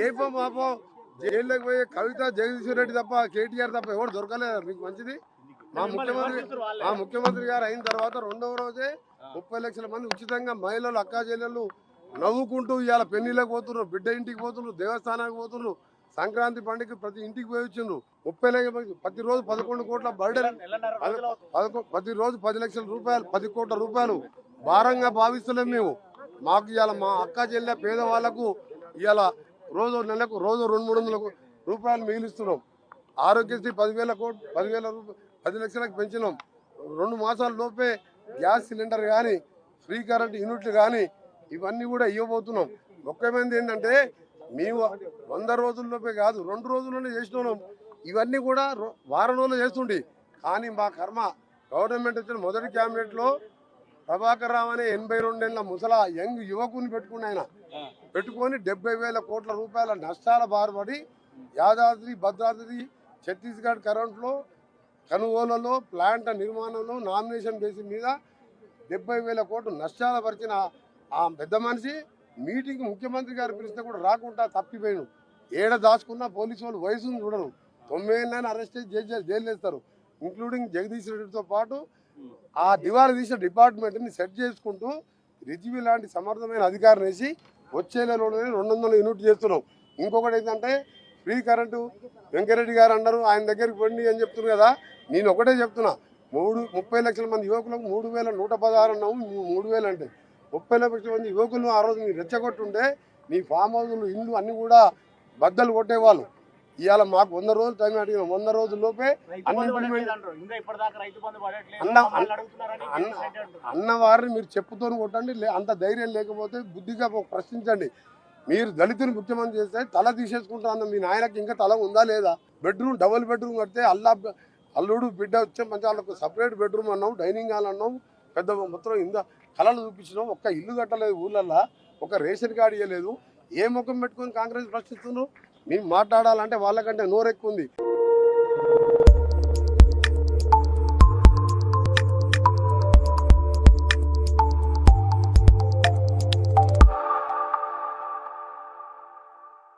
రేపో మాపో జైల్లోకి పోయి కవిత జగదీశ్వర్ రెడ్డి తప్ప కేటీఆర్ తప్ప ఎవరు దొరకలేదు మీకు మంచిది. మా ముఖ్యమంత్రి గారు అయిన తర్వాత రెండవ రోజే 30 లక్షల మంది ఉచితంగా మహిళలు అక్కా చెల్లెళ్ళు నవ్వుకుంటూ ఇవాళ పెళ్లిళ్ళకి పోతున్నారు, బిడ్డ ఇంటికి పోతున్నారు, దేవస్థానానికి పోతున్నారు, సంక్రాంతి పండుగ ప్రతి ఇంటికి పోయి వచ్చిండ్రు. 30 లక్షల ప్రతిరోజు 11 కోట్ల బర్డెన్, ప్రతిరోజు 10 లక్షల రూపాయలు 10 కోట్ల రూపాయలు భారంగా భావిస్తలేం మేము. మాకు ఇవాళ మా అక్కా చెల్లె పేదవాళ్లకు ఇవాళ నెలకు 200-300 రూపాయలు మిగిలిస్తున్నాం. ఆరోగ్యశ్రీ 10 లక్షలకు పెంచినాం. 2 మాసాల లోపే గ్యాస్ సిలిండర్ కానీ ఫ్రీ కరెంట్ యూనిట్లు కానీ ఇవన్నీ కూడా ఇవ్వబోతున్నాం. ముఖ్యమైనది ఏంటంటే మేము 100 రోజుల్లోపే కాదు 2 రోజుల్లోనే చేస్తున్నాం. ఇవన్నీ కూడా వారం రోజులు చేస్తుండే. కానీ మా కర్మ గవర్నమెంట్ వచ్చిన మొదటి క్యాబినెట్లో ప్రభాకర్ రావు అనే 82 ఏళ్ళ ముసలా యంగ్ యువకుని పెట్టుకొని 70,000 కోట్ల రూపాయల నష్టాల బారుపడి యాదాద్రి భద్రాద్రి ఛత్తీస్గఢ్ కరెంట్లో కనుగోలలో ప్లాంట్ నిర్మాణంలో నామినేషన్ బేసిస్ మీద 70,000 కోట్లు నష్టాల పరిచిన ఆ పెద్ద మనిషి మీటింగ్ ముఖ్యమంత్రి గారు పిలిస్తే కూడా రాకుండా తప్పిపోయాను. ఏడ దాచుకున్న పోలీసు వాళ్ళు వయసును చూడరు. 9 ఏళ్ళని అరెస్ట్ చేసి జైలు వేస్తారు. ఇంక్లూడింగ్ జగదీష్ రెడ్డితో పాటు ఆ దివాళా తీసిన డిపార్ట్మెంట్ని సెట్ చేసుకుంటూ రిజ్వీ లాంటి సమర్థమైన అధికారిని వేసి వచ్చే నెలలోనే 200 యూనిట్ చేస్తున్నాం. ఇంకొకటి ఏంటంటే ఫ్రీ కరెంటు వెంకరెడ్డి గారు అన్నారు ఆయన దగ్గరికి పోండి అని చెప్తున్నారు కదా. నేను ఒకటే చెప్తున్నా, 30 లక్షల మంది యువకులకు 3,116 అన్నాము. 3,000 అంటే 30 లక్షల మంది యువకులు ఆ రోజు మీరు రెచ్చగొట్టుంటే నీ ఫామ్ హౌస్లు ఇల్లు అన్ని కూడా బద్దలు కొట్టేవాళ్ళు. ఇవాళ మాకు 100 రోజులు టైం అడిగినాం. 100 రోజుల్లోపే అన్న వారిని మీరు చెప్పుతోని కొట్టండి. అంత ధైర్యం లేకపోతే బుద్ధిగా ప్రశ్నించండి. మీరు దళితుని ముఖ్యమంత్రి చేస్తే తల తీసేసుకుంటాను. మీ నాయనకి ఇంకా తల ఉందా లేదా? బెడ్రూమ్ డబుల్ బెడ్రూమ్ కడితే అల్లుడు బిడ్డ వచ్చే మంచి వాళ్ళకు సపరేట్ బెడ్రూమ్ అన్నావు, డైనింగ్ హాల్ అన్నావు, పెద్ద మొత్తం కళలు చూపించినావు. ఒక్క ఇల్లు కట్టలేదు ఊళ్ళల్లో, ఒక రేషన్ కార్డు ఇవ్వలేదు. ఏ ముఖం పెట్టుకొని కాంగ్రెస్ ప్రశ్నిస్తున్నారు? మేము మాట్లాడాలంటే వాళ్ళకంటే నోరెక్కువ ఉంది.